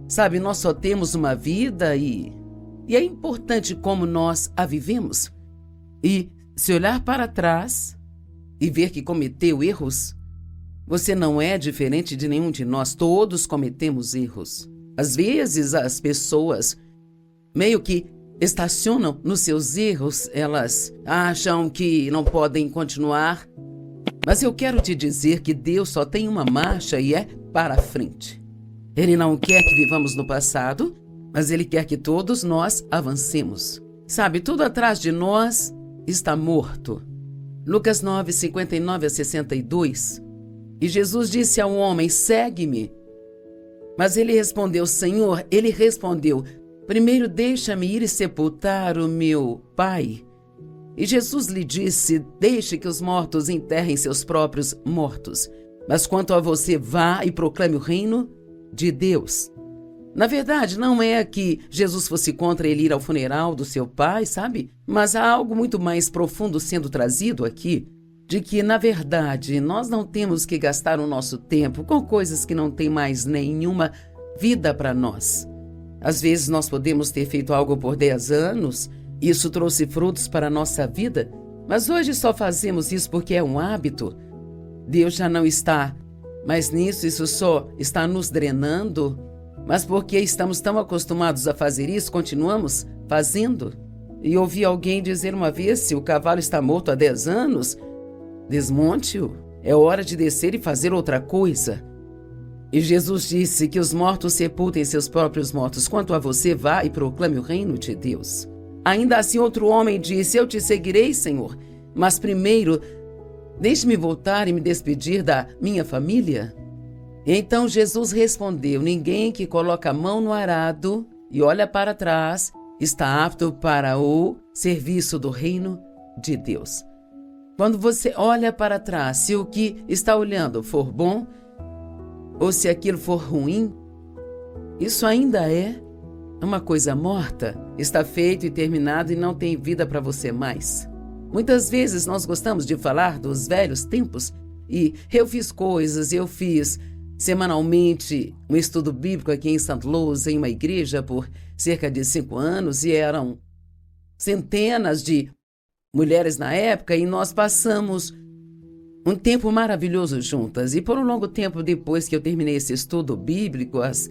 Sabe, nós só temos uma vida e é importante como nós a vivemos. E se olhar para trás e ver que cometeu erros, você não é diferente de nenhum de nós. Todos cometemos erros. Às vezes as pessoas meio que estacionam nos seus erros, elas acham que não podem continuar. Mas eu quero te dizer que Deus só tem uma marcha e é para frente. Ele não quer que vivamos no passado, mas Ele quer que todos nós avancemos. Sabe, tudo atrás de nós está morto. Lucas 9, 59 a 62. E Jesus disse ao homem: segue-me. Mas ele respondeu: Senhor, ele respondeu: primeiro deixa-me ir e sepultar o meu pai. E Jesus lhe disse: deixe que os mortos enterrem seus próprios mortos. Mas quanto a você, vá e proclame o reino de Deus. Na verdade, não é que Jesus fosse contra ele ir ao funeral do seu pai, sabe? Mas há algo muito mais profundo sendo trazido aqui, de que, na verdade, nós não temos que gastar o nosso tempo com coisas que não têm mais nenhuma vida para nós. Às vezes nós podemos ter feito algo por 10 anos, isso trouxe frutos para a nossa vida, mas hoje só fazemos isso porque é um hábito. Deus já não está mais nisso, isso só está nos drenando, mas porque estamos tão acostumados a fazer isso, continuamos fazendo. E ouvi alguém dizer uma vez: se o cavalo está morto há 10 anos, desmonte-o, é hora de descer e fazer outra coisa. E Jesus disse que os mortos sepultem seus próprios mortos. Quanto a você, vá e proclame o reino de Deus. Ainda assim outro homem disse: eu te seguirei, Senhor, mas primeiro deixe-me voltar e me despedir da minha família. Então Jesus respondeu: ninguém que coloca a mão no arado e olha para trás está apto para o serviço do reino de Deus. Quando você olha para trás, se o que está olhando for bom, ou se aquilo for ruim, isso ainda é uma coisa morta, está feito e terminado e não tem vida para você mais. Muitas vezes nós gostamos de falar dos velhos tempos e eu fiz coisas, eu fiz semanalmente um estudo bíblico aqui em St. Louis, em uma igreja, por cerca de 5 anos, e eram centenas de mulheres na época, e nós passamos um tempo maravilhoso juntas. E por um longo tempo depois que eu terminei esse estudo bíblico, as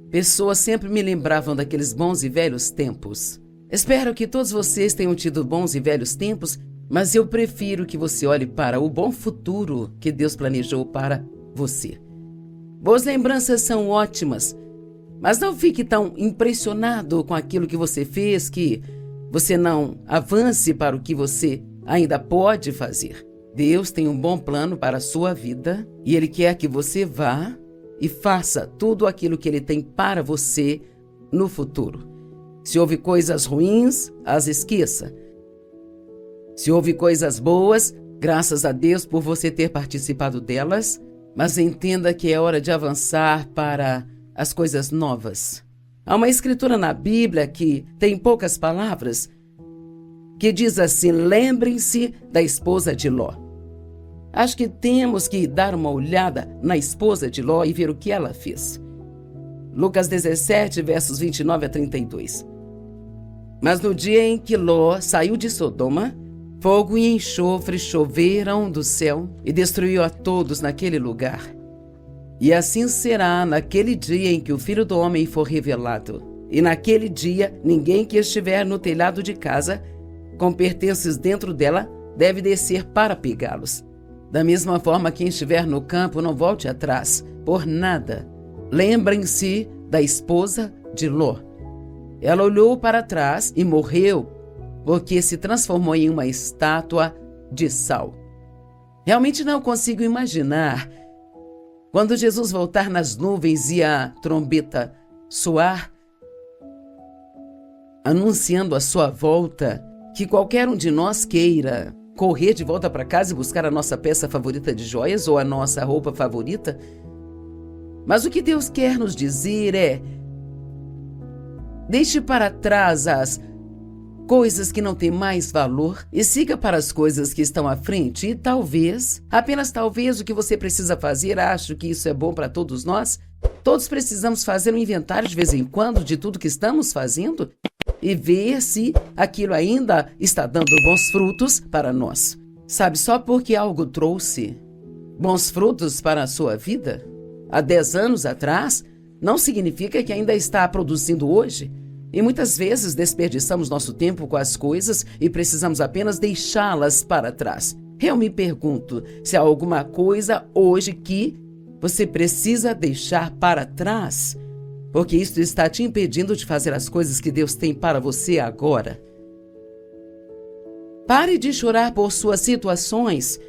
pessoas sempre me lembravam daqueles bons e velhos tempos. Espero que todos vocês tenham tido bons e velhos tempos, mas eu prefiro que você olhe para o bom futuro que Deus planejou para você. Boas lembranças são ótimas, mas não fique tão impressionado com aquilo que você fez que você não avance para o que você ainda pode fazer. Deus tem um bom plano para a sua vida e Ele quer que você vá e faça tudo aquilo que Ele tem para você no futuro. Se houve coisas ruins, as esqueça. Se houve coisas boas, graças a Deus por você ter participado delas, mas entenda que é hora de avançar para as coisas novas. Há uma escritura na Bíblia que tem poucas palavras, que diz assim: lembrem-se da esposa de Ló. Acho que temos que dar uma olhada na esposa de Ló e ver o que ela fez. Lucas 17, versos 29 a 32. Mas no dia em que Ló saiu de Sodoma, fogo e enxofre choveram do céu e destruiu a todos naquele lugar. E assim será naquele dia em que o Filho do Homem for revelado. E naquele dia, ninguém que estiver no telhado de casa, com pertences dentro dela, deve descer para pegá-los. Da mesma forma, quem estiver no campo não volte atrás, por nada. Lembrem-se da esposa de Ló. Ela olhou para trás e morreu, porque se transformou em uma estátua de sal. Realmente não consigo imaginar quando Jesus voltar nas nuvens e a trombeta soar, anunciando a sua volta, que qualquer um de nós queira correr de volta para casa e buscar a nossa peça favorita de joias ou a nossa roupa favorita. Mas o que Deus quer nos dizer é: deixe para trás as coisas que não têm mais valor e siga para as coisas que estão à frente. E talvez, apenas talvez, o que você precisa fazer, acho que isso é bom para todos nós, Todos precisamos fazer um inventário de vez em quando de tudo que estamos fazendo e ver se aquilo ainda está dando bons frutos para nós. Sabe, só porque algo trouxe bons frutos para a sua vida há 10 anos atrás, não significa que ainda está produzindo hoje. E muitas vezes desperdiçamos nosso tempo com as coisas e precisamos apenas deixá-las para trás. Eu me pergunto se há alguma coisa hoje que você precisa deixar para trás, porque isso está te impedindo de fazer as coisas que Deus tem para você agora. Pare de chorar por suas situações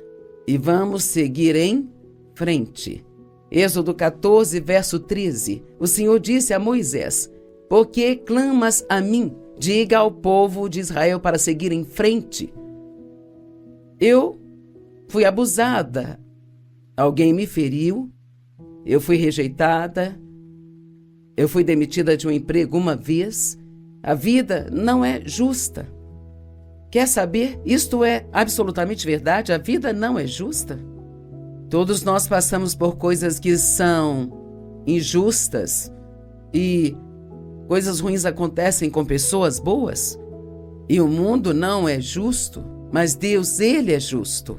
e vamos seguir em frente. Êxodo 14, verso 13. O Senhor disse a Moisés: "Por que clamas a mim? Diga ao povo de Israel para seguir em frente. Eu fui abusada, alguém me feriu, eu fui rejeitada, eu fui demitida de um emprego uma vez. A vida não é justa. Quer saber? Isto é absolutamente verdade. A vida não é justa. Todos nós passamos por coisas que são injustas e coisas ruins acontecem com pessoas boas. E o mundo não é justo, mas Deus, Ele é justo.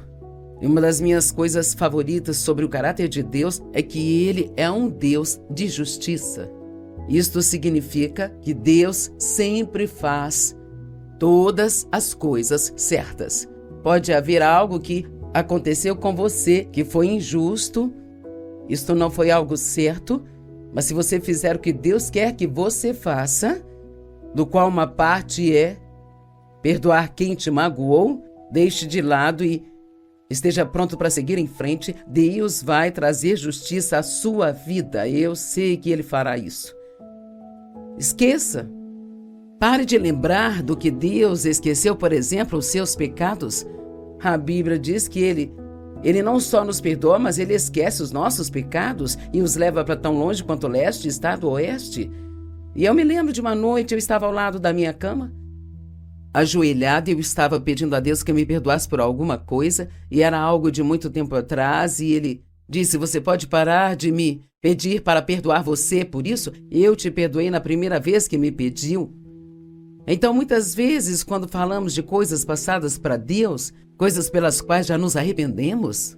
E uma das minhas coisas favoritas sobre o caráter de Deus é que Ele é um Deus de justiça. Isto significa que Deus sempre faz todas as coisas certas. Pode haver algo que aconteceu com você que foi injusto, isto não foi algo certo, mas se você fizer o que Deus quer que você faça, do qual uma parte é perdoar quem te magoou, deixe de lado e esteja pronto para seguir em frente, Deus vai trazer justiça à sua vida. Eu sei que Ele fará isso. Esqueça. Pare de lembrar do que Deus esqueceu, por exemplo, os seus pecados. A Bíblia diz que Ele não só nos perdoa, mas Ele esquece os nossos pecados e os leva para tão longe quanto o leste está do oeste. E eu me lembro de uma noite, eu estava ao lado da minha cama, ajoelhada, e eu estava pedindo a Deus que me perdoasse por alguma coisa, e era algo de muito tempo atrás, e Ele disse: "Você pode parar de me pedir para perdoar você por isso? Eu te perdoei na primeira vez que me pediu." Então, muitas vezes, quando falamos de coisas passadas para Deus, coisas pelas quais já nos arrependemos,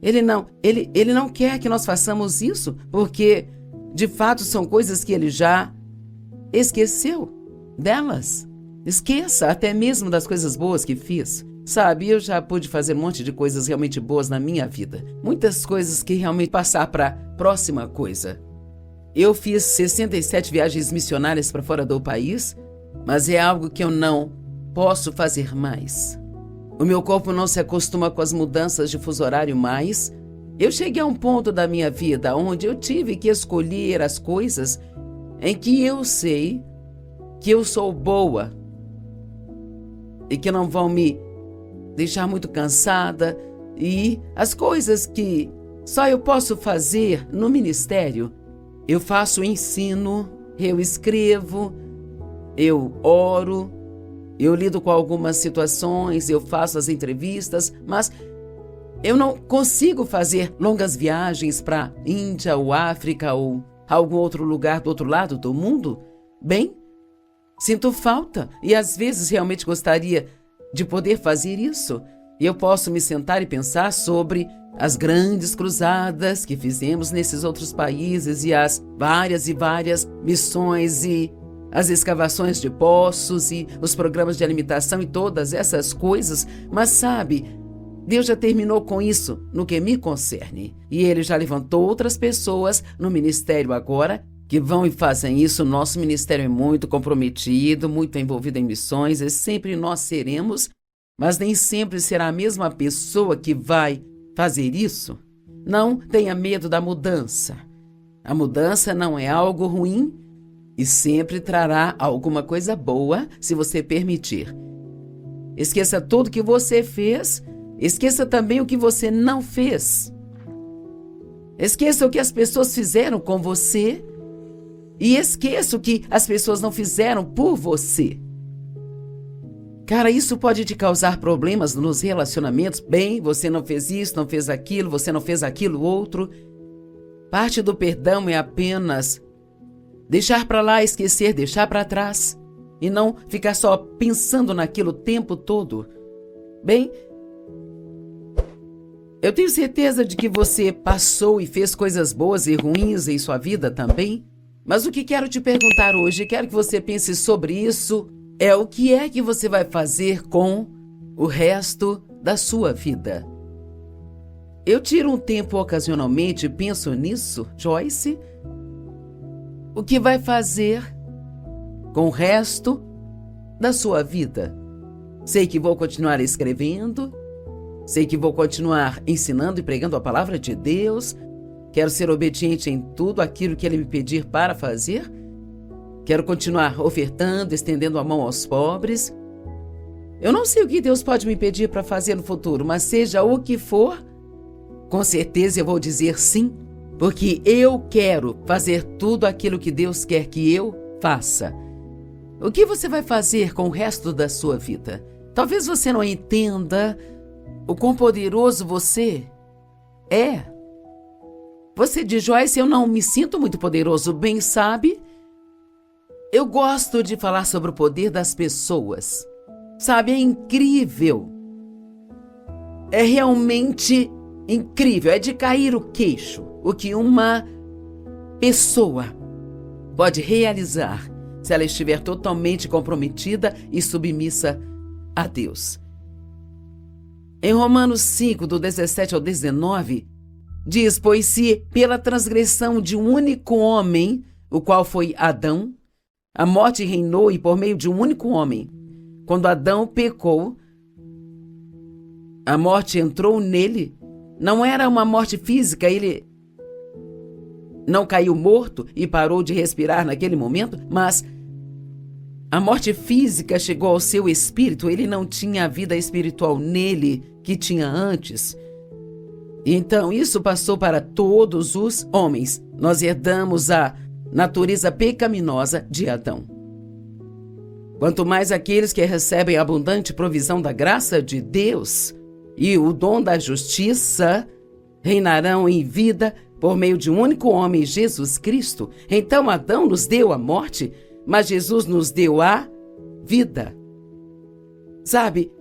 Ele não quer que nós façamos isso, porque, de fato, são coisas que Ele já esqueceu delas. Esqueça até mesmo das coisas boas que fiz. Sabe, eu já pude fazer um monte de coisas realmente boas na minha vida. Muitas coisas que realmente passar para a próxima coisa. Eu fiz 67 viagens missionárias para fora do país, mas é algo que eu não posso fazer mais. O meu corpo não se acostuma com as mudanças de fuso horário mais. Eu cheguei a um ponto da minha vida onde eu tive que escolher as coisas em que eu sei que eu sou boa e que não vão me deixar muito cansada, e as coisas que só eu posso fazer no ministério. Eu faço o ensino, eu escrevo, eu oro, eu lido com algumas situações, eu faço as entrevistas, mas eu não consigo fazer longas viagens para Índia ou África ou algum outro lugar do outro lado do mundo. Bem, sinto falta e às vezes realmente gostaria de poder fazer isso. E eu posso me sentar e pensar sobre as grandes cruzadas que fizemos nesses outros países e as várias e várias missões e as escavações de poços e os programas de alimentação e todas essas coisas, mas sabe, Deus já terminou com isso no que me concerne. E Ele já levantou outras pessoas no ministério agora que vão e fazem isso. Nosso ministério é muito comprometido, muito envolvido em missões, e sempre nós seremos, mas nem sempre será a mesma pessoa que vai fazer isso. Não tenha medo da mudança. A mudança não é algo ruim e sempre trará alguma coisa boa se você permitir. Esqueça tudo que você fez, esqueça também o que você não fez. Esqueça o que as pessoas fizeram com você e esqueça o que as pessoas não fizeram por você. Cara, isso pode te causar problemas nos relacionamentos. Bem, você não fez isso, não fez aquilo, você não fez aquilo outro. Parte do perdão é apenas deixar para lá, esquecer, deixar para trás e não ficar só pensando naquilo o tempo todo. Bem, eu tenho certeza de que você passou e fez coisas boas e ruins em sua vida também. Mas o que quero te perguntar hoje, quero que você pense sobre isso, é o que é que você vai fazer com o resto da sua vida. Eu tiro um tempo ocasionalmente e penso nisso, Joyce. O que vai fazer com o resto da sua vida? Sei que vou continuar escrevendo, sei que vou continuar ensinando e pregando a palavra de Deus, quero ser obediente em tudo aquilo que Ele me pedir para fazer, quero continuar ofertando, estendendo a mão aos pobres. Eu não sei o que Deus pode me pedir para fazer no futuro, mas seja o que for, com certeza eu vou dizer sim, porque eu quero fazer tudo aquilo que Deus quer que eu faça. O que você vai fazer com o resto da sua vida? Talvez você não entenda o quão poderoso você é. Você diz, Joyce, eu não me sinto muito poderoso. Bem, sabe? Eu gosto de falar sobre o poder das pessoas. Sabe, é incrível. É realmente incrível. É de cair o queixo o que uma pessoa pode realizar se ela estiver totalmente comprometida e submissa a Deus. Em Romanos 5, do 17 ao 19, diz, pois se pela transgressão de um único homem, o qual foi Adão, a morte reinou e por meio de um único homem, quando Adão pecou, a morte entrou nele, não era uma morte física, ele não caiu morto e parou de respirar naquele momento, mas a morte física chegou ao seu espírito, ele não tinha a vida espiritual nele que tinha antes. Então isso passou para todos os homens. Nós herdamos a natureza pecaminosa de Adão. Quanto mais aqueles que recebem a abundante provisão da graça de Deus e o dom da justiça reinarão em vida por meio de um único homem, Jesus Cristo. Então Adão nos deu a morte, mas Jesus nos deu a vida. Sabe,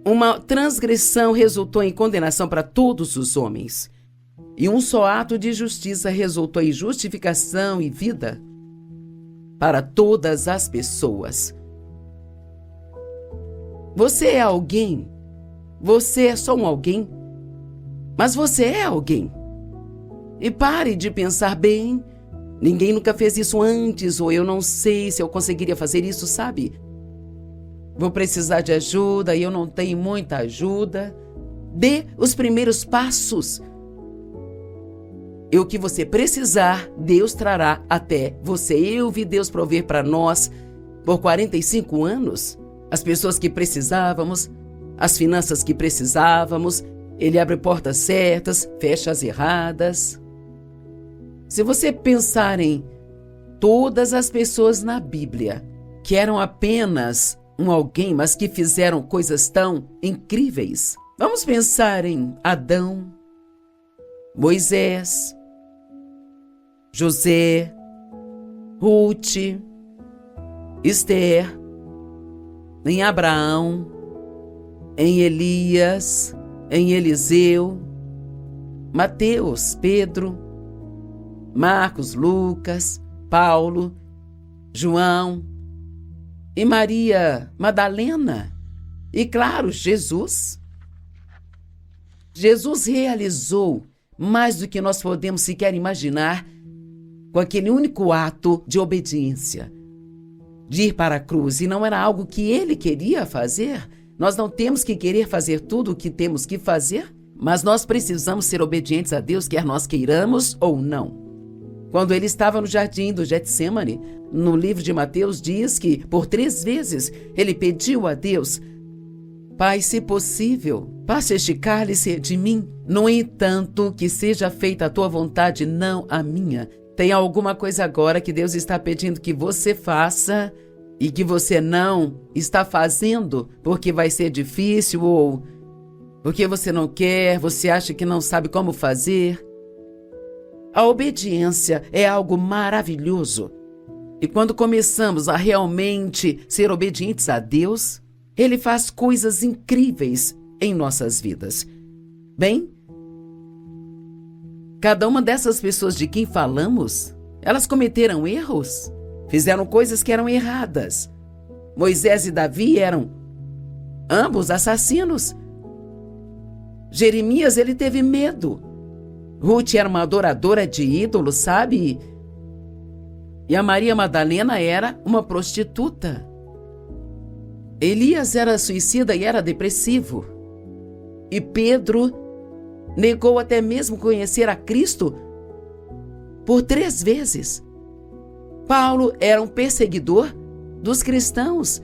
uma transgressão resultou em condenação para todos os homens. E um só ato de justiça resultou em justificação e vida para todas as pessoas. Você é alguém. Você é só um alguém. Mas você é alguém. E pare de pensar, bem, ninguém nunca fez isso antes, ou eu não sei se eu conseguiria fazer isso, sabe? Vou precisar de ajuda e eu não tenho muita ajuda. Dê os primeiros passos. E o que você precisar, Deus trará até você. Eu vi Deus prover para nós por 45 anos as pessoas que precisávamos, as finanças que precisávamos. Ele abre portas certas, fecha as erradas. Se você pensar em todas as pessoas na Bíblia que eram apenas um alguém, mas que fizeram coisas tão incríveis. Vamos pensar em Adão, Moisés, José, Ruth, Esther, em Abraão, em Elias, em Eliseu, Mateus, Pedro, Marcos, Lucas, Paulo, João e Maria Madalena. E claro, Jesus. Jesus realizou mais do que nós podemos sequer imaginar com aquele único ato de obediência, de ir para a cruz. E não era algo que ele queria fazer. Nós não temos que querer fazer tudo o que temos que fazer, mas nós precisamos ser obedientes a Deus, quer nós queiramos ou não. Quando ele estava no jardim do Getsêmani, no livro de Mateus diz que por 3 vezes ele pediu a Deus: Pai, se possível, passe este cálice de mim. No entanto, que seja feita a tua vontade, não a minha. Tem alguma coisa agora que Deus está pedindo que você faça e que você não está fazendo porque vai ser difícil ou porque você não quer, você acha que não sabe como fazer? A obediência é algo maravilhoso. E quando começamos a realmente ser obedientes a Deus, Ele faz coisas incríveis em nossas vidas. Bem, cada uma dessas pessoas de quem falamos, elas cometeram erros, fizeram coisas que eram erradas. Moisés e Davi eram ambos assassinos. Jeremias, ele teve medo. Ruth era uma adoradora de ídolos, sabe? E a Maria Madalena era uma prostituta. Elias era suicida e era depressivo. E Pedro negou até mesmo conhecer a Cristo por 3 vezes. Paulo era um perseguidor dos cristãos.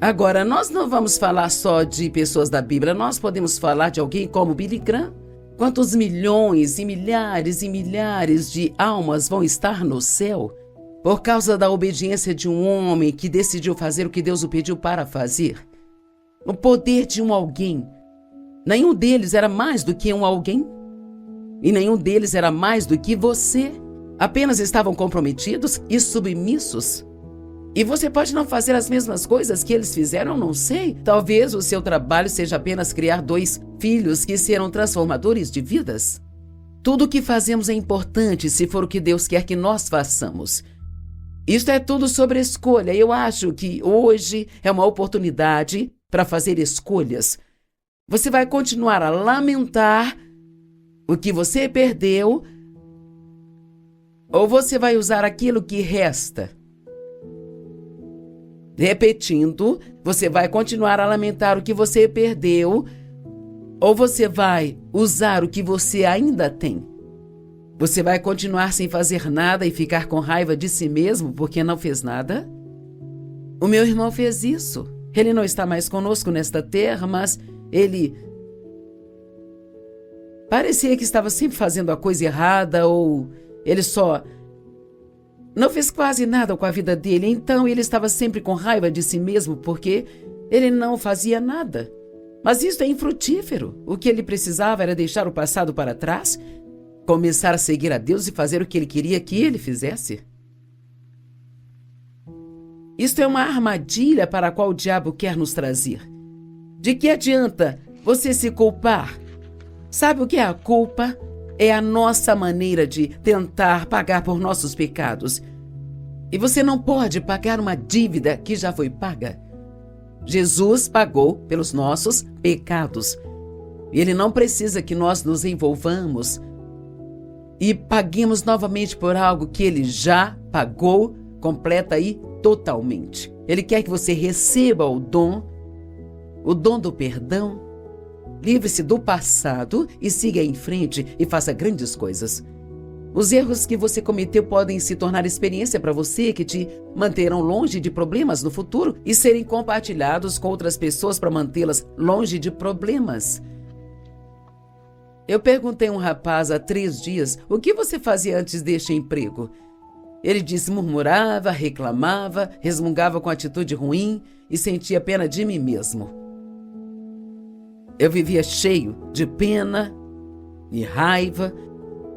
Agora, nós não vamos falar só de pessoas da Bíblia, nós podemos falar de alguém como Billy Graham. Quantos milhões e milhares de almas vão estar no céu por causa da obediência de um homem que decidiu fazer o que Deus o pediu para fazer? O poder de um alguém. Nenhum deles era mais do que um alguém. E nenhum deles era mais do que você. Apenas estavam comprometidos e submissos. E você pode não fazer as mesmas coisas que eles fizeram, não sei. Talvez o seu trabalho seja apenas criar 2 filhos que serão transformadores de vidas. Tudo o que fazemos é importante se for o que Deus quer que nós façamos. Isto é tudo sobre escolha. Eu acho que hoje é uma oportunidade para fazer escolhas. Você vai continuar a lamentar o que você perdeu, ou você vai usar aquilo que resta? Repetindo, você vai continuar a lamentar o que você perdeu, ou você vai usar o que você ainda tem? Você vai continuar sem fazer nada e ficar com raiva de si mesmo porque não fez nada? O meu irmão fez isso. Ele não está mais conosco nesta terra, mas ele parecia que estava sempre fazendo a coisa errada, ou ele só não fez quase nada com a vida dele. Então ele estava sempre com raiva de si mesmo porque ele não fazia nada. Mas isso é infrutífero. O que ele precisava era deixar o passado para trás, começar a seguir a Deus e fazer o que ele queria que ele fizesse. Isto é uma armadilha para a qual o diabo quer nos trazer. De que adianta você se culpar? Sabe o que é a culpa? É a nossa maneira de tentar pagar por nossos pecados. E você não pode pagar uma dívida que já foi paga. Jesus pagou pelos nossos pecados. E Ele não precisa que nós nos envolvamos e paguemos novamente por algo que Ele já pagou completa e totalmente. Ele quer que você receba o dom do perdão, livre-se do passado e siga em frente e faça grandes coisas. Os erros que você cometeu podem se tornar experiência para você que te manterão longe de problemas no futuro e serem compartilhados com outras pessoas para mantê-las longe de problemas. Eu perguntei a um rapaz há 3 dias o que você fazia antes deste emprego. Ele disse: murmurava, reclamava, resmungava com atitude ruim e sentia pena de mim mesmo. Eu vivia cheio de pena e raiva.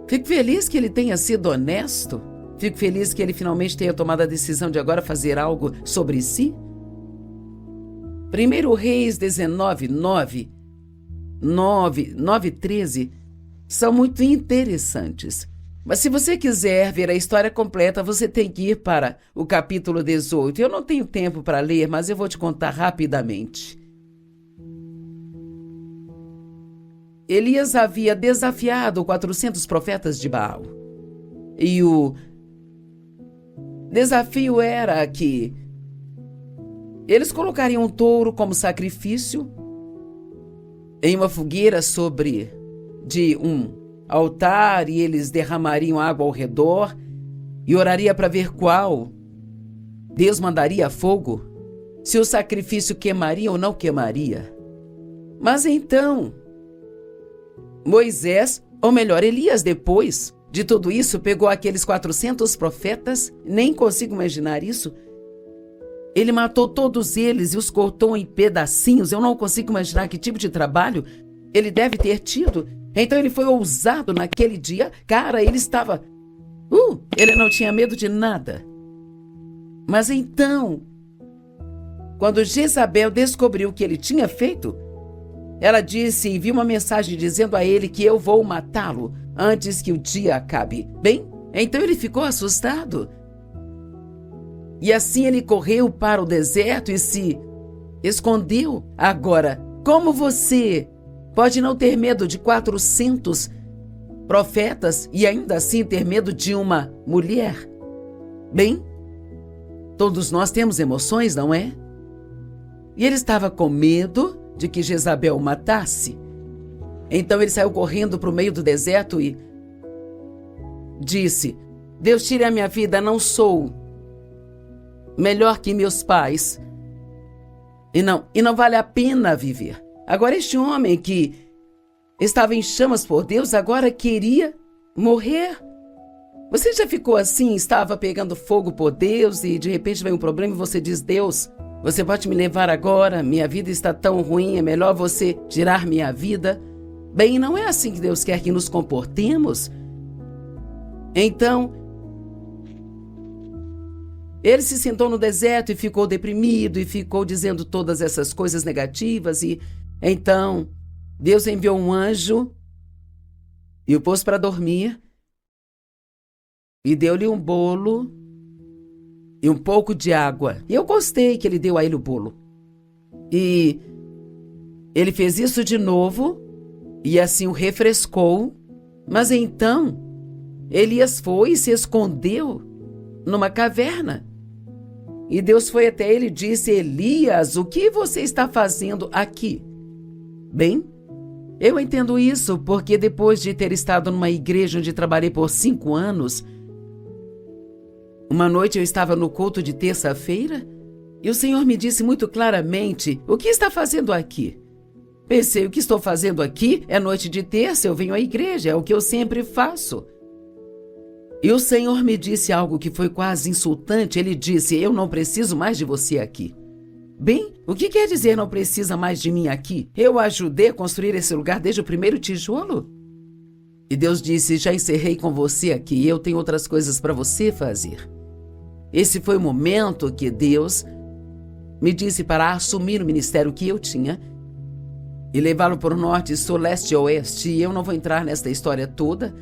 Fico feliz que ele tenha sido honesto. Fico feliz que ele finalmente tenha tomado a decisão de agora fazer algo sobre si. 1 Reis 19, 9 e 13 são muito interessantes. Mas se você quiser ver a história completa, você tem que ir para o capítulo 18. Eu não tenho tempo para ler, mas eu vou te contar rapidamente. Elias havia desafiado 400 profetas de Baal. E o desafio era que eles colocariam um touro como sacrifício em uma fogueira de um altar, e eles derramariam água ao redor e oraria para ver qual Deus mandaria fogo, se o sacrifício queimaria ou não queimaria. Mas então Moisés, ou melhor, Elias, depois de tudo isso, pegou aqueles 400 profetas, nem consigo imaginar isso. Ele matou todos eles e os cortou em pedacinhos. Eu não consigo imaginar que tipo de trabalho ele deve ter tido. Então ele foi ousado naquele dia. Cara, ele estava... ele não tinha medo de nada. Mas então, quando Jezabel descobriu o que ele tinha feito, ela disse e enviou uma mensagem dizendo a ele que eu vou matá-lo antes que o dia acabe. Bem, então ele ficou assustado. E assim ele correu para o deserto e se escondeu. Agora, como você pode não ter medo de 400 profetas e ainda assim ter medo de uma mulher? Bem, todos nós temos emoções, não é? E ele estava com medo de que Jezabel o matasse. Então ele saiu correndo para o meio do deserto e disse: Deus, tire a minha vida, não sou melhor que meus pais. E não vale a pena viver. Agora este homem que estava em chamas por Deus, agora queria morrer. Você já ficou assim, estava pegando fogo por Deus e de repente vem um problema e você diz: Deus, você pode me levar agora? Minha vida está tão ruim, é melhor você tirar minha vida. Bem, não é assim que Deus quer que nos comportemos. Então, ele se sentou no deserto e ficou deprimido e ficou dizendo todas essas coisas negativas. E então Deus enviou um anjo e o pôs para dormir e deu-lhe um bolo e um pouco de água. E eu gostei que ele deu a ele o bolo. E ele fez isso de novo e assim o refrescou. Mas então Elias foi e se escondeu numa caverna. E Deus foi até ele e disse: Elias, o que você está fazendo aqui? Bem, eu entendo isso porque depois de ter estado numa igreja onde trabalhei por 5 anos, uma noite eu estava no culto de terça-feira e o Senhor me disse muito claramente: o que está fazendo aqui? Pensei, o que estou fazendo aqui? É noite de terça, eu venho à igreja, é o que eu sempre faço. E o Senhor me disse algo que foi quase insultante. Ele disse: eu não preciso mais de você aqui. Bem, o que quer dizer não precisa mais de mim aqui? Eu ajudei a construir esse lugar desde o primeiro tijolo. E Deus disse: já encerrei com você aqui, eu tenho outras coisas para você fazer. Esse foi o momento que Deus me disse para assumir o ministério que eu tinha e levá-lo para o norte, sul, leste e oeste. E eu não vou entrar nesta história toda.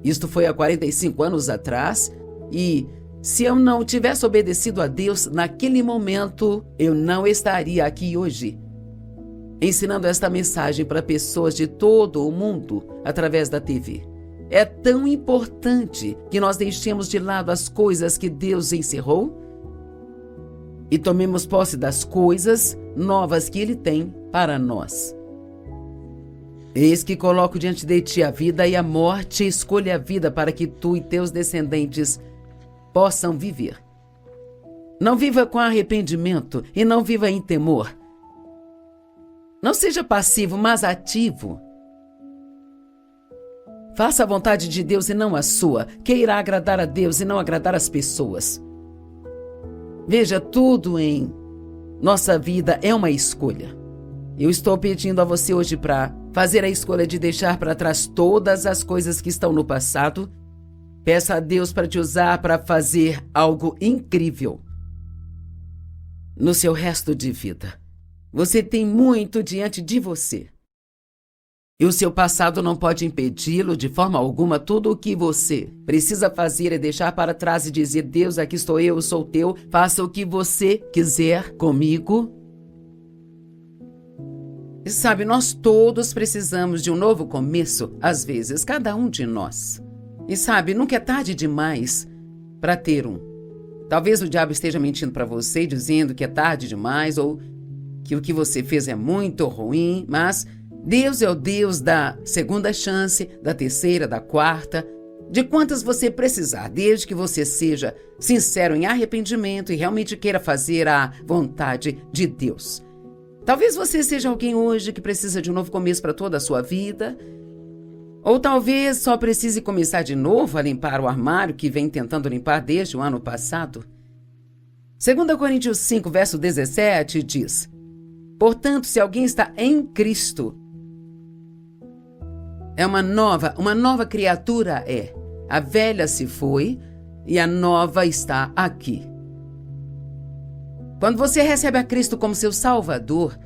Isto foi há 45 anos atrás, e se eu não tivesse obedecido a Deus naquele momento, eu não estaria aqui hoje, ensinando esta mensagem para pessoas de todo o mundo através da TV. É tão importante que nós deixemos de lado as coisas que Deus encerrou e tomemos posse das coisas novas que Ele tem para nós. Eis que coloco diante de ti a vida e a morte. Escolha a vida para que tu e teus descendentes possam viver. Não viva com arrependimento e não viva em temor. Não seja passivo, mas ativo. Faça a vontade de Deus e não a sua. Queira agradar a Deus e não agradar as pessoas. Veja, tudo em nossa vida é uma escolha. Eu estou pedindo a você hoje para fazer a escolha de deixar para trás todas as coisas que estão no passado. Peça a Deus para te usar para fazer algo incrível no seu resto de vida. Você tem muito diante de você. E o seu passado não pode impedi-lo de forma alguma. Tudo o que você precisa fazer é deixar para trás e dizer: Deus, aqui estou eu sou teu. Faça o que você quiser comigo. E sabe, nós todos precisamos de um novo começo, às vezes, cada um de nós. E sabe, nunca é tarde demais para ter um. Talvez o diabo esteja mentindo para você, dizendo que é tarde demais ou que o que você fez é muito ruim, mas Deus é o Deus da segunda chance, da terceira, da quarta, de quantas você precisar, desde que você seja sincero em arrependimento e realmente queira fazer a vontade de Deus. Talvez você seja alguém hoje que precisa de um novo começo para toda a sua vida. Ou talvez só precise começar de novo a limpar o armário que vem tentando limpar desde o ano passado. 2 Coríntios 5, verso 17 diz: portanto, se alguém está em Cristo, É uma nova criatura é. A velha se foi e a nova está aqui. Quando você recebe a Cristo como seu Salvador,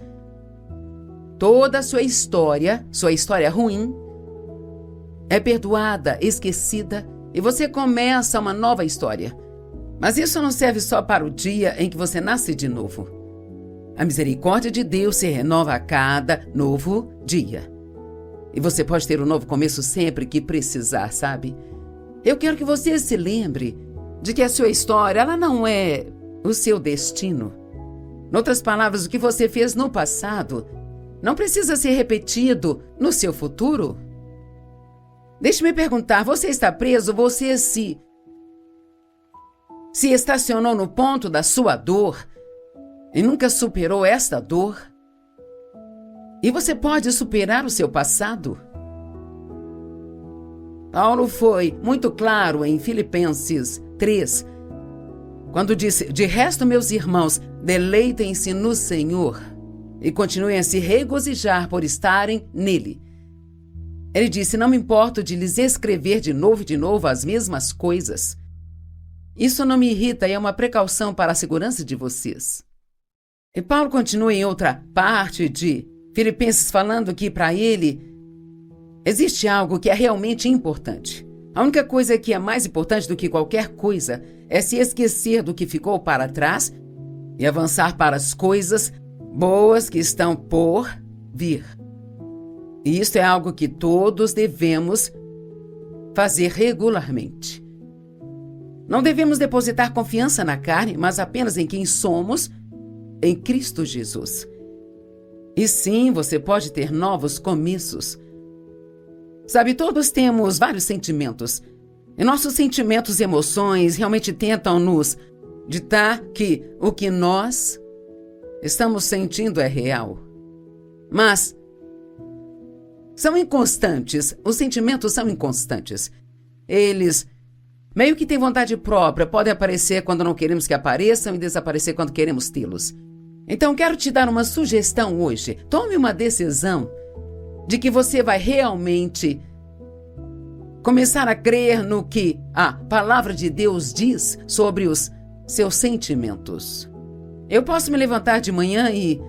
toda a sua história ruim, é perdoada, esquecida, e você começa uma nova história. Mas isso não serve só para o dia em que você nasce de novo. A misericórdia de Deus se renova a cada novo dia. E você pode ter um novo começo sempre que precisar, sabe? Eu quero que você se lembre de que a sua história, ela não é o seu destino. Em outras palavras, o que você fez no passado não precisa ser repetido no seu futuro. Deixe-me perguntar, você está preso? Você se estacionou no ponto da sua dor e nunca superou esta dor? E você pode superar o seu passado? Paulo foi muito claro em Filipenses 3, quando disse: de resto, meus irmãos, deleitem-se no Senhor e continuem a se regozijar por estarem nele. Ele disse: não me importo de lhes escrever de novo as mesmas coisas. Isso não me irrita e é uma precaução para a segurança de vocês. E Paulo continua em outra parte de Filipenses falando que para ele existe algo que é realmente importante. A única coisa que é mais importante do que qualquer coisa é se esquecer do que ficou para trás e avançar para as coisas boas que estão por vir. E isso é algo que todos devemos fazer regularmente. Não devemos depositar confiança na carne, mas apenas em quem somos em Cristo Jesus. E sim, você pode ter novos começos. Sabe, todos temos vários sentimentos. E nossos sentimentos e emoções realmente tentam nos ditar que o que nós estamos sentindo é real. Mas são inconstantes. Os sentimentos são inconstantes. Eles meio que têm vontade própria, podem aparecer quando não queremos que apareçam e desaparecer quando queremos tê-los. Então, quero te dar uma sugestão hoje. Tome uma decisão de que você vai realmente começar a crer no que a palavra de Deus diz sobre os seus sentimentos. Eu posso me levantar de manhã e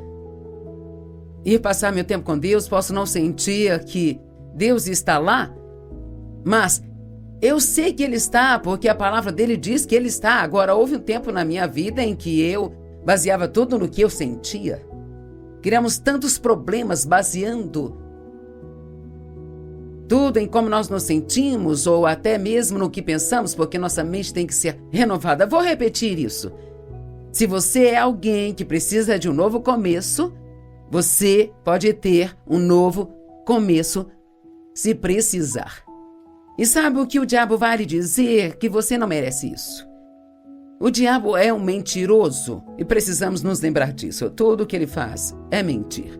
ir passar meu tempo com Deus, posso não sentir que Deus está lá, mas eu sei que Ele está, porque a palavra dele diz que Ele está. Agora, houve um tempo na minha vida em que eu baseava tudo no que eu sentia. Criamos tantos problemas baseando tudo em como nós nos sentimos ou até mesmo no que pensamos, porque nossa mente tem que ser renovada. Vou repetir isso. Se você é alguém que precisa de um novo começo, você pode ter um novo começo se precisar. E sabe o que o diabo vai lhe dizer? Que você não merece isso. O diabo é um mentiroso e precisamos nos lembrar disso. Tudo o que ele faz é mentir.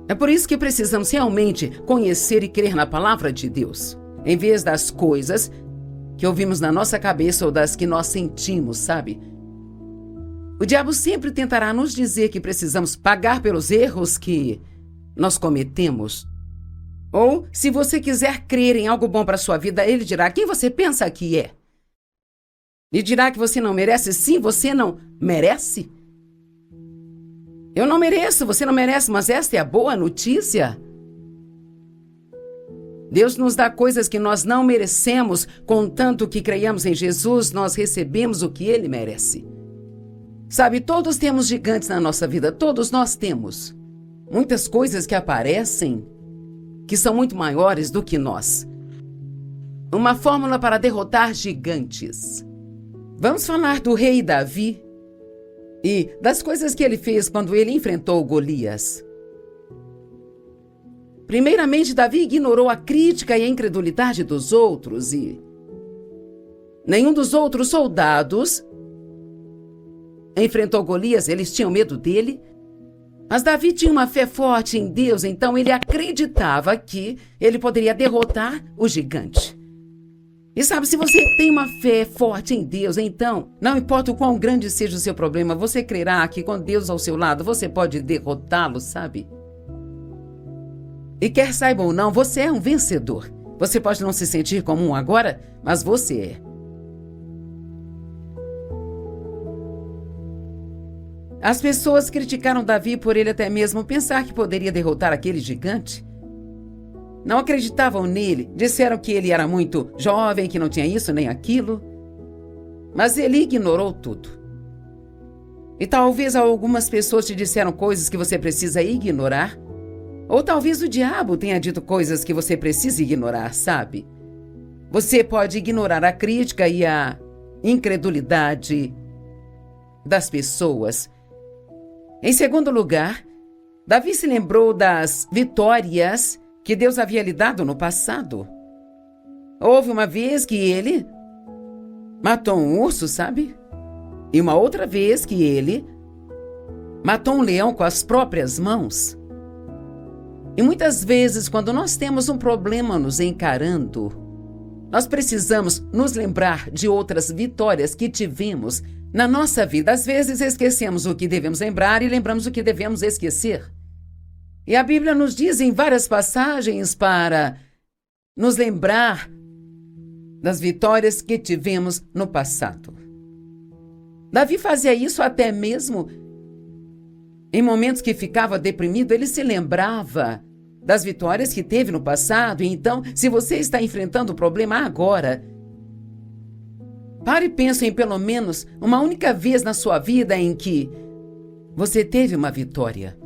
É por isso que precisamos realmente conhecer e crer na palavra de Deus, em vez das coisas que ouvimos na nossa cabeça ou das que nós sentimos, sabe? O diabo sempre tentará nos dizer que precisamos pagar pelos erros que nós cometemos. Ou, se você quiser crer em algo bom para a sua vida, ele dirá: quem você pensa que é? E dirá que você não merece? Sim, você não merece. Eu não mereço, você não merece, mas esta é a boa notícia. Deus nos dá coisas que nós não merecemos, contanto que creiamos em Jesus, nós recebemos o que Ele merece. Sabe, todos temos gigantes na nossa vida, todos nós temos. Muitas coisas que aparecem que são muito maiores do que nós. Uma fórmula para derrotar gigantes. Vamos falar do rei Davi e das coisas que ele fez quando ele enfrentou Golias. Primeiramente, Davi ignorou a crítica e a incredulidade dos outros e nenhum dos outros soldados enfrentou Golias, eles tinham medo dele. Mas Davi tinha uma fé forte em Deus, então ele acreditava que ele poderia derrotar o gigante. E sabe, se você tem uma fé forte em Deus, então, não importa o quão grande seja o seu problema, você crerá que com Deus ao seu lado, você pode derrotá-lo, sabe? E quer saiba ou não, você é um vencedor. Você pode não se sentir como um agora, mas você é. As pessoas criticaram Davi por ele até mesmo pensar que poderia derrotar aquele gigante. Não acreditavam nele, disseram que ele era muito jovem, que não tinha isso nem aquilo. Mas ele ignorou tudo. E talvez algumas pessoas te disseram coisas que você precisa ignorar. Ou talvez o diabo tenha dito coisas que você precisa ignorar, sabe? Você pode ignorar a crítica e a incredulidade das pessoas. Em segundo lugar, Davi se lembrou das vitórias que Deus havia lhe dado no passado. Houve uma vez que ele matou um urso, sabe? E uma outra vez que ele matou um leão com as próprias mãos. E muitas vezes, quando nós temos um problema nos encarando, nós precisamos nos lembrar de outras vitórias que tivemos na nossa vida. Às vezes esquecemos o que devemos lembrar e lembramos o que devemos esquecer. E a Bíblia nos diz em várias passagens para nos lembrar das vitórias que tivemos no passado. Davi fazia isso até mesmo em momentos que ficava deprimido. Ele se lembrava das vitórias que teve no passado. E então, se você está enfrentando o problema agora, pare e pense em pelo menos uma única vez na sua vida em que você teve uma vitória.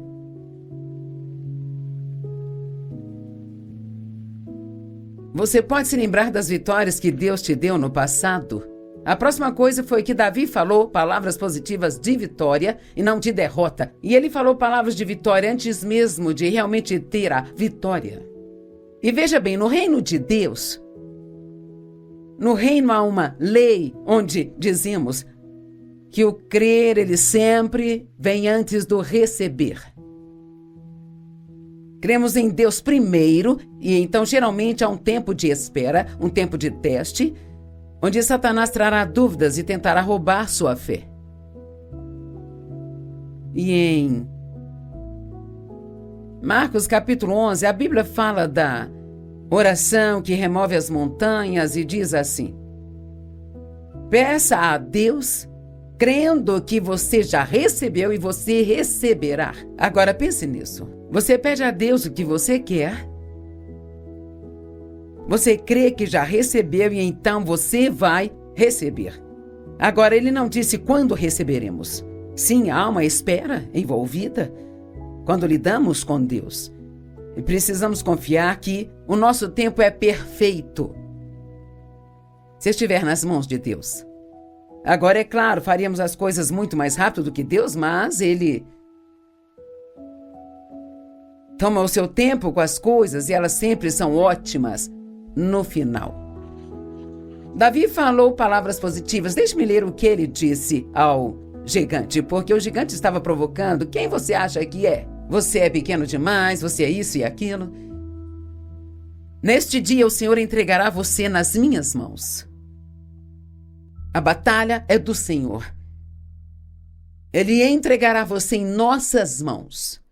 Você pode se lembrar das vitórias que Deus te deu no passado? A próxima coisa foi que Davi falou palavras positivas de vitória e não de derrota. E ele falou palavras de vitória antes mesmo de realmente ter a vitória. E veja bem, no reino de Deus, no reino há uma lei onde dizemos que o crer, ele sempre vem antes do receber. Cremos em Deus primeiro e então geralmente há um tempo de espera, um tempo de teste, onde Satanás trará dúvidas e tentará roubar sua fé. E em Marcos capítulo 11, a Bíblia fala da oração que remove as montanhas e diz assim: peça a Deus, crendo que você já recebeu e você receberá. Agora pense nisso. Você pede a Deus o que você quer. Você crê que já recebeu e então você vai receber. Agora, ele não disse quando receberemos. Sim, há uma espera envolvida quando lidamos com Deus. E precisamos confiar que o nosso tempo é perfeito se estiver nas mãos de Deus. Agora, é claro, faríamos as coisas muito mais rápido do que Deus, mas Ele toma o seu tempo com as coisas e elas sempre são ótimas no final. Davi falou palavras positivas. Deixe-me ler o que ele disse ao gigante, porque o gigante estava provocando. Quem você acha que é? Você é pequeno demais, você é isso e aquilo. Neste dia o Senhor entregará você nas minhas mãos. A batalha é do Senhor. Ele entregará você em nossas mãos.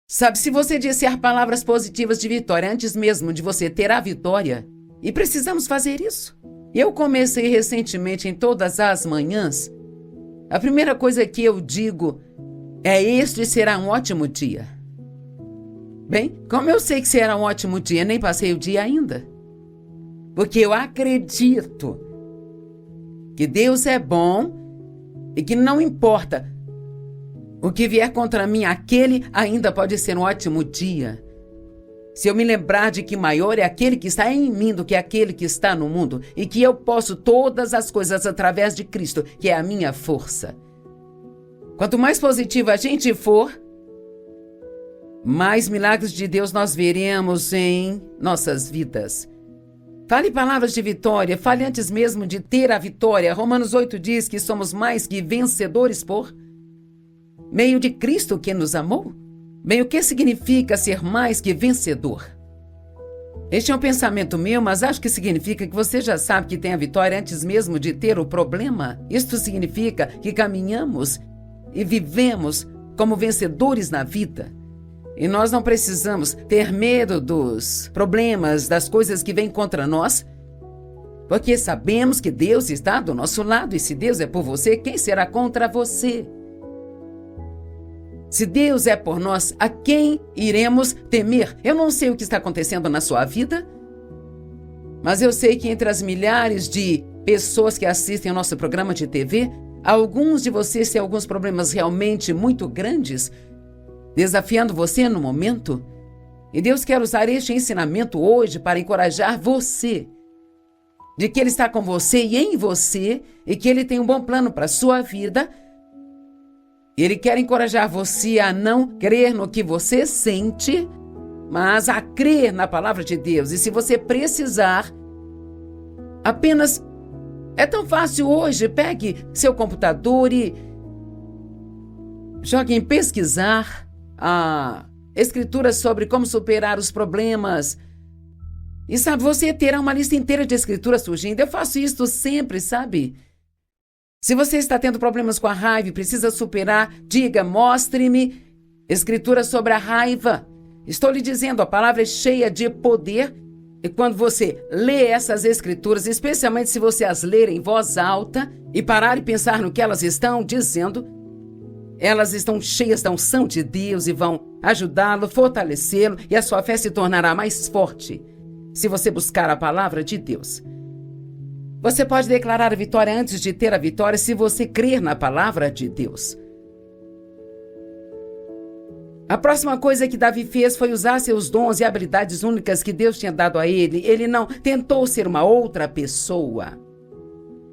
Sabe, se você disser palavras positivas de vitória antes mesmo de você ter a vitória, e precisamos fazer isso. Eu comecei recentemente em todas as manhãs, a primeira coisa que eu digo é: este será um ótimo dia. Bem, como eu sei que será um ótimo dia, nem passei o dia ainda. Porque eu acredito que Deus é bom e que não importa o que vier contra mim, aquele ainda pode ser um ótimo dia. Se eu me lembrar de que maior é aquele que está em mim do que aquele que está no mundo, e que eu posso todas as coisas através de Cristo, que é a minha força. Quanto mais positivo a gente for, mais milagres de Deus nós veremos em nossas vidas. Fale palavras de vitória, fale antes mesmo de ter a vitória. Romanos 8 diz que somos mais que vencedores por meio de Cristo que nos amou. Bem, o que significa ser mais que vencedor? Este é um pensamento meu, mas acho que significa que você já sabe que tem a vitória antes mesmo de ter o problema. Isto significa que caminhamos e vivemos como vencedores na vida. E nós não precisamos ter medo dos problemas, das coisas que vêm contra nós, porque sabemos que Deus está do nosso lado, e se Deus é por você, quem será contra você? Se Deus é por nós, a quem iremos temer? Eu não sei o que está acontecendo na sua vida, mas eu sei que entre as milhares de pessoas que assistem ao nosso programa de TV, alguns de vocês têm alguns problemas realmente muito grandes, desafiando você no momento. E Deus quer usar este ensinamento hoje para encorajar você, de que Ele está com você e em você, e que Ele tem um bom plano para a sua vida. Ele quer encorajar você a não crer no que você sente, mas a crer na palavra de Deus. E se você precisar, apenas é tão fácil hoje, pegue seu computador e jogue em pesquisar a escritura sobre como superar os problemas. E sabe, você terá uma lista inteira de escrituras surgindo. Eu faço isso sempre, sabe? Se você está tendo problemas com a raiva e precisa superar, diga, mostre-me escrituras sobre a raiva. Estou lhe dizendo, a palavra é cheia de poder. E quando você lê essas escrituras, especialmente se você as ler em voz alta e parar e pensar no que elas estão dizendo, elas estão cheias da unção de Deus e vão ajudá-lo, fortalecê-lo, e a sua fé se tornará mais forte se você buscar a palavra de Deus. Você pode declarar a vitória antes de ter a vitória se você crer na palavra de Deus. A próxima coisa que Davi fez foi usar seus dons e habilidades únicas que Deus tinha dado a ele. Ele não tentou ser uma outra pessoa.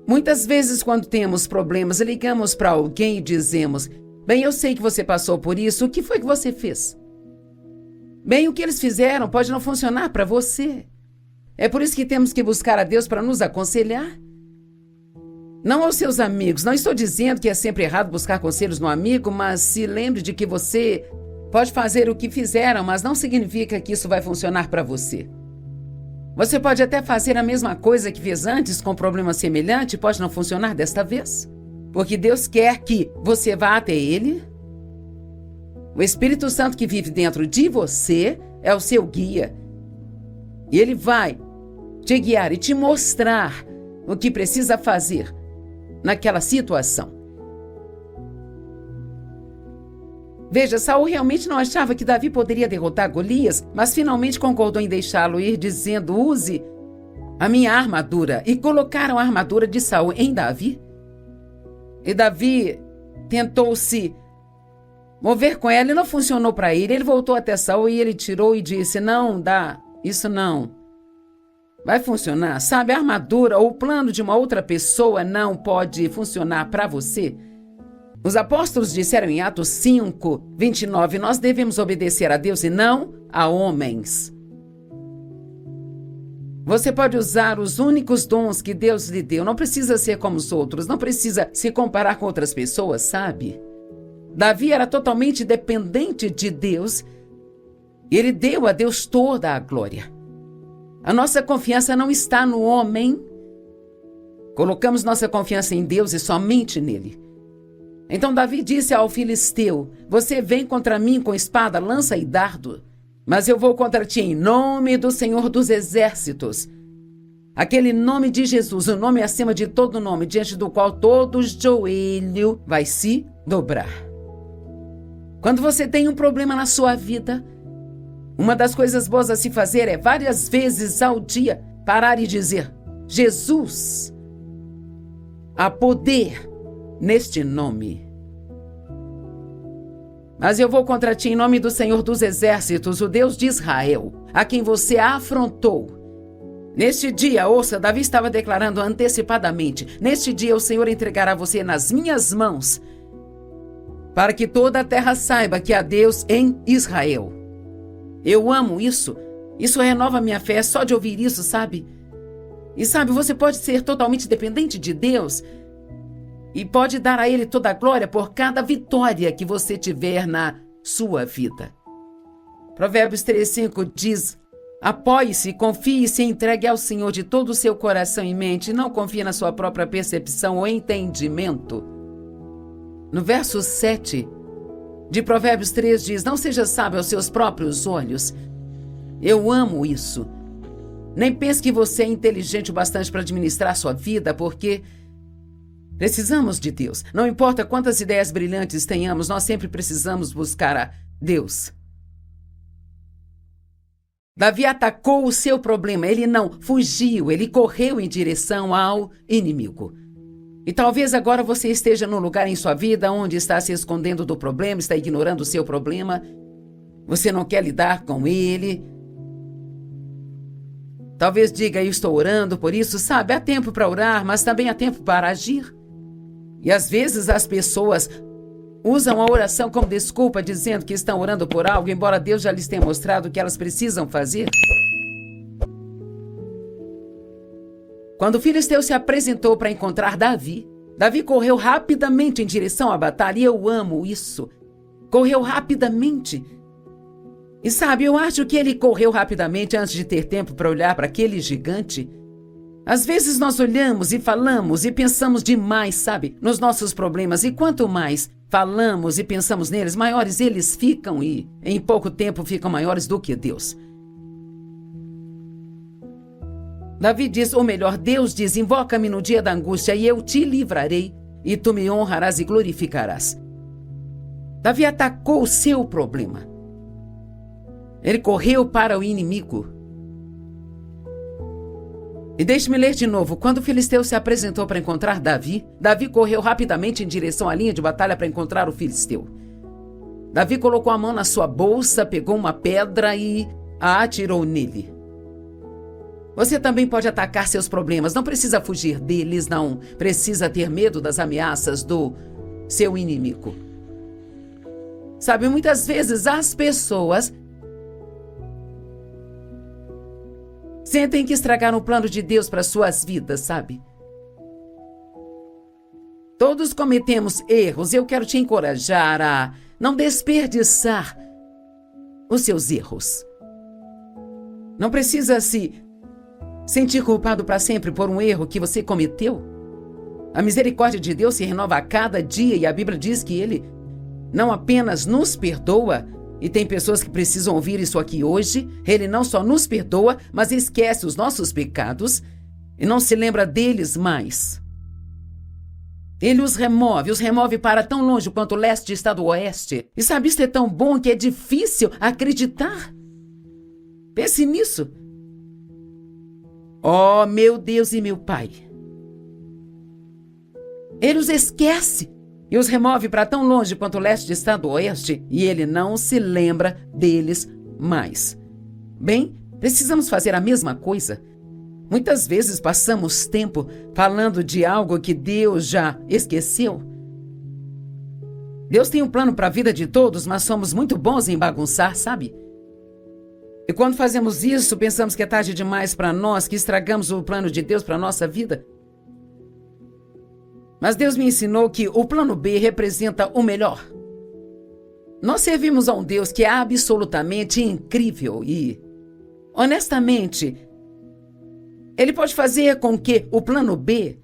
Muitas vezes, quando temos problemas, ligamos para alguém e dizemos, bem, eu sei que você passou por isso, o que foi que você fez? Bem, o que eles fizeram pode não funcionar para você. É por isso que temos que buscar a Deus para nos aconselhar. Não aos seus amigos. Não estou dizendo que é sempre errado buscar conselhos no amigo, mas se lembre de que você pode fazer o que fizeram, mas não significa que isso vai funcionar para você. Você pode até fazer a mesma coisa que fez antes com um problema semelhante, pode não funcionar desta vez. Porque Deus quer que você vá até Ele. O Espírito Santo que vive dentro de você é o seu guia. E Ele vai te guiar e te mostrar o que precisa fazer naquela situação. Veja, Saul realmente não achava que Davi poderia derrotar Golias, mas finalmente concordou em deixá-lo ir, dizendo, use a minha armadura. E colocaram a armadura de Saul em Davi. E Davi tentou se mover com ela e não funcionou para ele. Ele voltou até Saul e ele tirou e disse, não dá, isso não vai funcionar. Sabe, a armadura ou o plano de uma outra pessoa não pode funcionar para você. Os apóstolos disseram em Atos 5, 29, nós devemos obedecer a Deus e não a homens. Você pode usar os únicos dons que Deus lhe deu. Não precisa ser como os outros. Não precisa se comparar com outras pessoas, sabe? Davi era totalmente dependente de Deus. E ele deu a Deus toda a glória. A nossa confiança não está no homem. Colocamos nossa confiança em Deus e somente nele. Então Davi disse ao filisteu, você vem contra mim com espada, lança e dardo, mas eu vou contra ti em nome do Senhor dos Exércitos. Aquele nome de Jesus, o nome acima de todo nome, diante do qual todo joelho vai se dobrar. Quando você tem um problema na sua vida, uma das coisas boas a se fazer é várias vezes ao dia parar e dizer, Jesus, há poder neste nome. Mas eu vou contra ti em nome do Senhor dos Exércitos, o Deus de Israel, a quem você afrontou. Neste dia, ouça, Davi estava declarando antecipadamente, neste dia o Senhor entregará você nas minhas mãos, para que toda a terra saiba que há Deus em Israel. Eu amo isso. Isso renova minha fé só de ouvir isso, sabe? E sabe, você pode ser totalmente dependente de Deus e pode dar a Ele toda a glória por cada vitória que você tiver na sua vida. Provérbios 3:5 diz, apoie-se, confie e se entregue ao Senhor de todo o seu coração e mente, não confie na sua própria percepção ou entendimento. No verso 7, de Provérbios 3 diz: não seja sábio aos seus próprios olhos. Eu amo isso. Nem pense que você é inteligente o bastante para administrar sua vida, porque precisamos de Deus. Não importa quantas ideias brilhantes tenhamos, nós sempre precisamos buscar a Deus. Davi atacou o seu problema, ele não fugiu, ele correu em direção ao inimigo. E talvez agora você esteja num lugar em sua vida onde está se escondendo do problema, está ignorando o seu problema, você não quer lidar com ele. Talvez diga: eu estou orando por isso, sabe? Há tempo para orar, mas também há tempo para agir. E às vezes as pessoas usam a oração como desculpa, dizendo que estão orando por algo, embora Deus já lhes tenha mostrado o que elas precisam fazer. Quando o filisteu se apresentou para encontrar Davi, Davi correu rapidamente em direção à batalha, e eu amo isso. Correu rapidamente. E sabe, eu acho que ele correu rapidamente antes de ter tempo para olhar para aquele gigante. Às vezes nós olhamos e falamos e pensamos demais, sabe, nos nossos problemas, e quanto mais falamos e pensamos neles, maiores eles ficam, e em pouco tempo ficam maiores do que Deus. Davi diz, ou melhor, Deus diz: invoca-me no dia da angústia e eu te livrarei, e tu me honrarás e glorificarás. Davi atacou o seu problema. Ele correu para o inimigo. E deixe-me ler de novo. Quando o filisteu se apresentou para encontrar Davi, Davi correu rapidamente em direção à linha de batalha para encontrar o filisteu. Davi colocou a mão na sua bolsa, pegou uma pedra e a atirou nele. Você também pode atacar seus problemas. Não precisa fugir deles, não precisa ter medo das ameaças do seu inimigo. Sabe, muitas vezes as pessoas sentem que estragaram o plano de Deus para suas vidas, sabe? Todos cometemos erros. Eu quero te encorajar a não desperdiçar os seus erros. Não precisa se sentir culpado para sempre por um erro que você cometeu. A misericórdia de Deus se renova a cada dia, e a Bíblia diz que Ele não apenas nos perdoa, e tem pessoas que precisam ouvir isso aqui hoje. Ele não só nos perdoa, mas esquece os nossos pecados e não se lembra deles mais. Ele os remove para tão longe quanto o leste está do oeste. E sabe, isso é tão bom que é difícil acreditar. Pense nisso. Oh, meu Deus e meu Pai. Ele os esquece e os remove para tão longe quanto o leste está do oeste, e ele não se lembra deles mais. Bem, precisamos fazer a mesma coisa. Muitas vezes passamos tempo falando de algo que Deus já esqueceu. Deus tem um plano para a vida de todos, mas somos muito bons em bagunçar, sabe? E quando fazemos isso, pensamos que é tarde demais para nós, que estragamos o plano de Deus para a nossa vida. Mas Deus me ensinou que o plano B representa o melhor. Nós servimos a um Deus que é absolutamente incrível e, honestamente, Ele pode fazer com que o plano B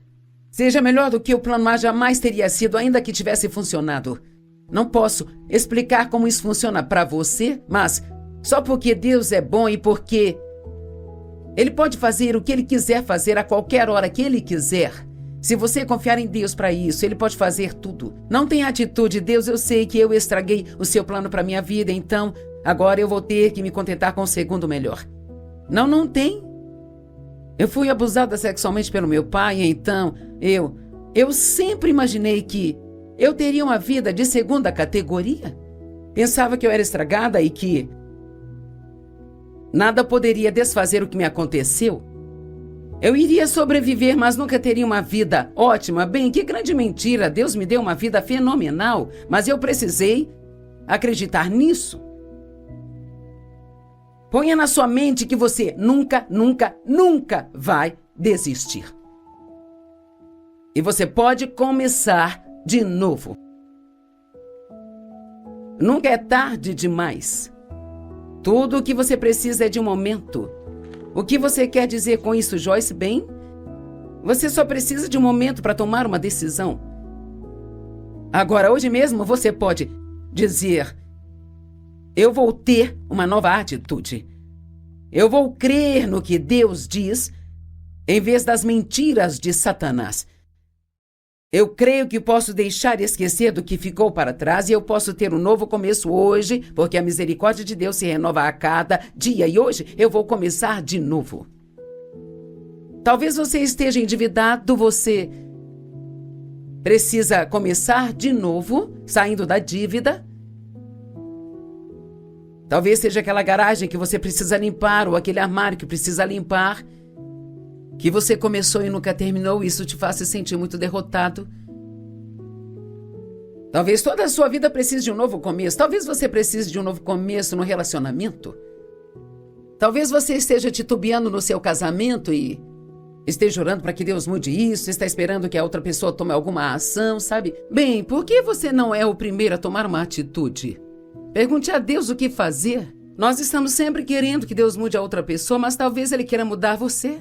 seja melhor do que o plano A jamais teria sido, ainda que tivesse funcionado. Não posso explicar como isso funciona para você, mas só porque Deus é bom e porque Ele pode fazer o que Ele quiser fazer a qualquer hora que Ele quiser. Se você confiar em Deus para isso, Ele pode fazer tudo. Não tenha atitude: Deus, eu sei que eu estraguei o seu plano para minha vida, então agora eu vou ter que me contentar com o segundo melhor. Não tem. Eu fui abusada sexualmente pelo meu pai, então eu sempre imaginei que eu teria uma vida de segunda categoria. Pensava que eu era estragada e que nada poderia desfazer o que me aconteceu. Eu iria sobreviver, mas nunca teria uma vida ótima. Bem, que grande mentira! Deus me deu uma vida fenomenal, mas eu precisei acreditar nisso. Ponha na sua mente que você nunca vai desistir. E você pode começar de novo. Nunca é tarde demais. Tudo o que você precisa é de um momento. O que você quer dizer com isso, Joyce? Bem, você só precisa de um momento para tomar uma decisão. Agora, hoje mesmo, você pode dizer: eu vou ter uma nova atitude. Eu vou crer no que Deus diz, em vez das mentiras de Satanás. Eu creio que posso deixar de esquecer do que ficou para trás e eu posso ter um novo começo hoje, porque a misericórdia de Deus se renova a cada dia e hoje eu vou começar de novo. Talvez você esteja endividado, você precisa começar de novo, saindo da dívida. Talvez seja aquela garagem que você precisa limpar ou aquele armário que precisa limpar, que você começou e nunca terminou, isso te faz se sentir muito derrotado. Talvez toda a sua vida precise de um novo começo. Talvez você precise de um novo começo no relacionamento. Talvez você esteja titubeando no seu casamento e esteja orando para que Deus mude isso, está esperando que a outra pessoa tome alguma ação, sabe? Bem, por que você não é o primeiro a tomar uma atitude? Pergunte a Deus o que fazer. Nós estamos sempre querendo que Deus mude a outra pessoa, mas talvez Ele queira mudar você.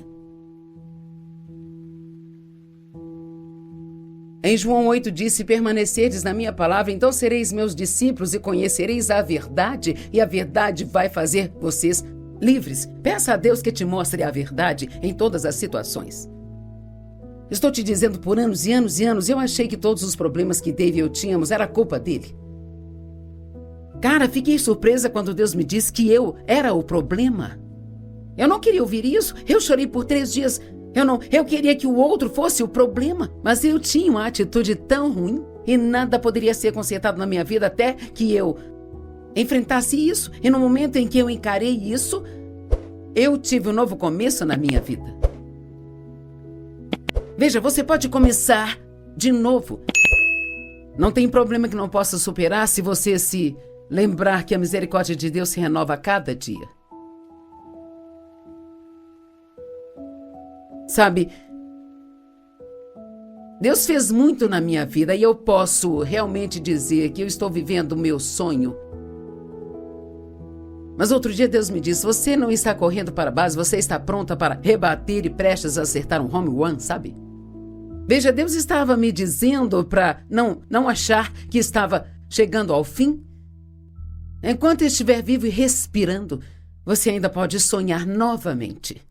Em João 8 diz: se permanecerdes na minha palavra, então sereis meus discípulos e conhecereis a verdade, e a verdade vai fazer vocês livres. Peça a Deus que te mostre a verdade em todas as situações. Estou te dizendo, por anos e anos e anos, eu achei que todos os problemas que Dave e eu tínhamos era culpa dele. Cara, fiquei surpresa quando Deus me disse que eu era o problema. Eu não queria ouvir isso. Eu chorei por 3 dias. Eu queria que o outro fosse o problema. Mas eu tinha uma atitude tão ruim e nada poderia ser consertado na minha vida até que eu enfrentasse isso. E no momento em que eu encarei isso, eu tive um novo começo na minha vida. Veja, você pode começar de novo. Não tem problema que não possa superar se você se lembrar que a misericórdia de Deus se renova a cada dia. Sabe, Deus fez muito na minha vida e eu posso realmente dizer que eu estou vivendo o meu sonho. Mas outro dia Deus me disse: você não está correndo para a base, você está pronta para rebater e prestes a acertar um home run, sabe? Veja, Deus estava me dizendo para não achar que estava chegando ao fim. Enquanto estiver vivo e respirando, você ainda pode sonhar novamente.